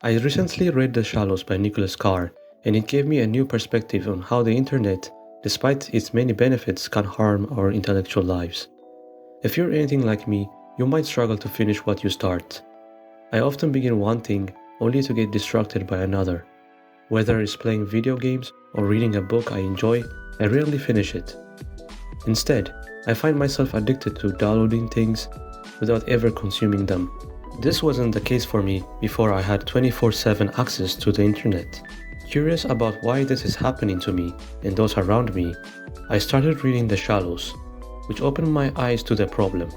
I recently read The Shallows by Nicholas Carr, and it gave me a new perspective on how the internet, despite its many benefits, can harm our intellectual lives. If you're anything like me, you might struggle to finish what you start. I often begin one thing only to get distracted by another. Whether it's playing video games or reading a book I enjoy, I rarely finish it. Instead, I find myself addicted to downloading things without ever consuming them. This wasn't the case for me before I had 24/7 access to the internet. Curious about why this is happening to me and those around me, I started reading The Shallows, which opened my eyes to the problem.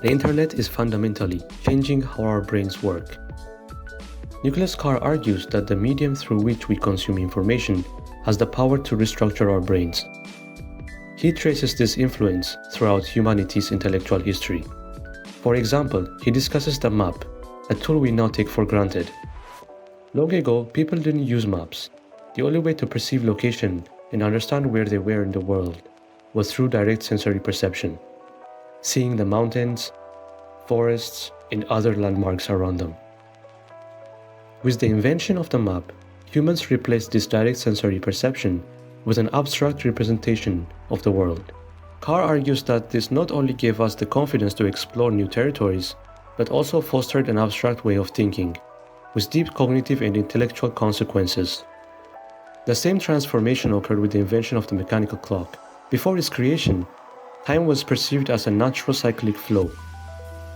The internet is fundamentally changing how our brains work. Nicholas Carr argues that the medium through which we consume information has the power to restructure our brains. He traces this influence throughout humanity's intellectual history. For example, he discusses the map, a tool we now take for granted. Long ago, people didn't use maps. The only way to perceive location and understand where they were in the world was through direct sensory perception, seeing the mountains, forests, and other landmarks around them. With the invention of the map, humans replaced this direct sensory perception with an abstract representation of the world. Carr argues that this not only gave us the confidence to explore new territories, but also fostered an abstract way of thinking, with deep cognitive and intellectual consequences. The same transformation occurred with the invention of the mechanical clock. Before its creation, time was perceived as a natural cyclic flow.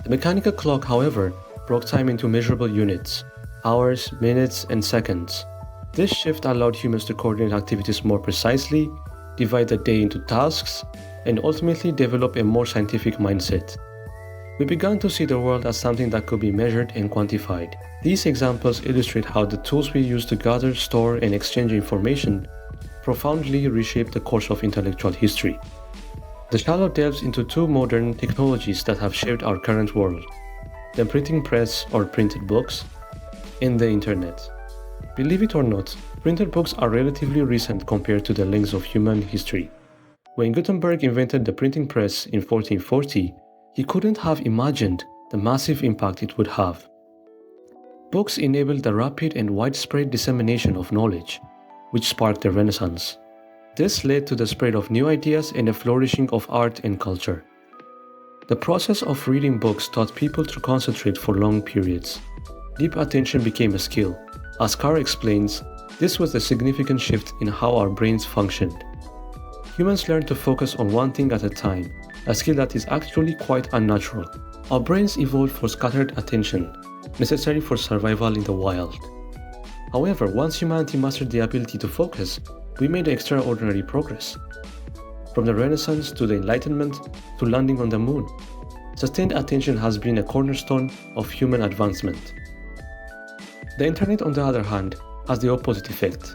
The mechanical clock, however, broke time into measurable units, hours, minutes, and seconds. This shift allowed humans to coordinate activities more precisely, divide the day into tasks, and ultimately develop a more scientific mindset. We began to see the world as something that could be measured and quantified. These examples illustrate how the tools we use to gather, store, and exchange information profoundly reshape the course of intellectual history. The Shallow delves into two modern technologies that have shaped our current world: the printing press or printed books, and the internet. Believe it or not, printed books are relatively recent compared to the length of human history. When Gutenberg invented the printing press in 1440, he couldn't have imagined the massive impact it would have. Books enabled the rapid and widespread dissemination of knowledge, which sparked the Renaissance. This led to the spread of new ideas and the flourishing of art and culture. The process of reading books taught people to concentrate for long periods. Deep attention became a skill. As Carr explains, this was a significant shift in how our brains functioned. Humans learned to focus on one thing at a time, a skill that is actually quite unnatural. Our brains evolved for scattered attention, necessary for survival in the wild. However, once humanity mastered the ability to focus, we made extraordinary progress. From the Renaissance to the Enlightenment to landing on the moon, sustained attention has been a cornerstone of human advancement. The internet, on the other hand, has the opposite effect.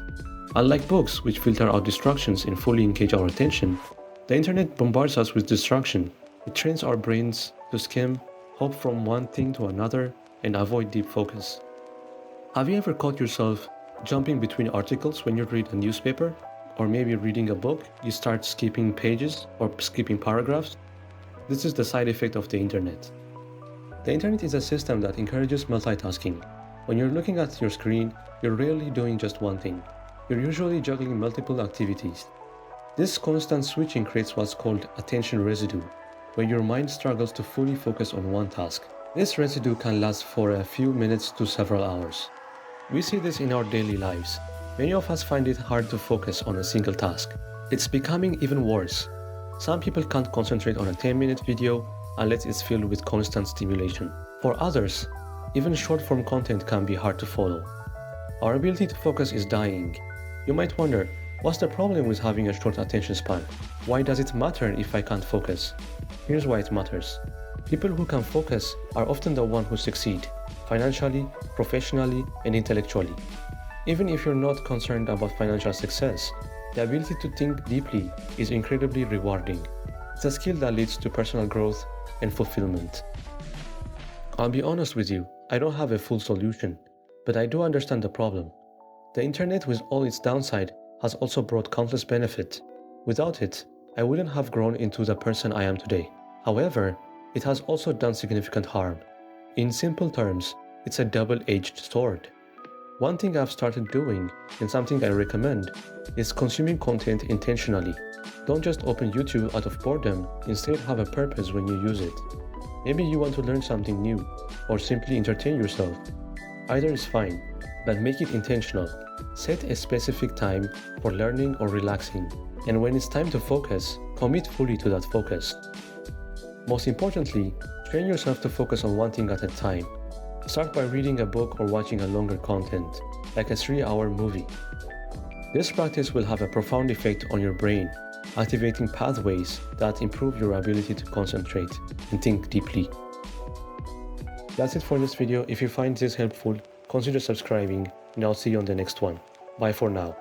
Unlike books, which filter out distractions and fully engage our attention, the internet bombards us with distraction. It trains our brains to skim, hop from one thing to another, and avoid deep focus. Have you ever caught yourself jumping between articles when you read a newspaper? Or maybe reading a book, you start skipping pages or skipping paragraphs? This is the side effect of the internet. The internet is a system that encourages multitasking. When you're looking at your screen, you're rarely doing just one thing. You're usually juggling multiple activities. This constant switching creates what's called attention residue, where your mind struggles to fully focus on one task. This residue can last for a few minutes to several hours. We see this in our daily lives. Many of us find it hard to focus on a single task. It's becoming even worse. Some people can't concentrate on a 10-minute video unless it's filled with constant stimulation. For others, even short-form content can be hard to follow. Our ability to focus is dying. You might wonder, what's the problem with having a short attention span? Why does it matter if I can't focus? Here's why it matters. People who can focus are often the ones who succeed, financially, professionally, and intellectually. Even if you're not concerned about financial success, the ability to think deeply is incredibly rewarding. It's a skill that leads to personal growth and fulfillment. I'll be honest with you, I don't have a full solution, but I do understand the problem. The internet, with all its downside, has also brought countless benefits. Without it, I wouldn't have grown into the person I am today. However, it has also done significant harm. In simple terms, it's a double-edged sword. One thing I've started doing, and something I recommend, is consuming content intentionally. Don't just open YouTube out of boredom, instead have a purpose when you use it. Maybe you want to learn something new, or simply entertain yourself. Either is fine, but make it intentional. Set a specific time for learning or relaxing, and when it's time to focus, commit fully to that focus. Most importantly, train yourself to focus on one thing at a time. Start by reading a book or watching a longer content, like a 3-hour movie. This practice will have a profound effect on your brain, activating pathways that improve your ability to concentrate and think deeply. That's it for this video. If you find this helpful, consider subscribing, and I'll see you on the next one. Bye for now.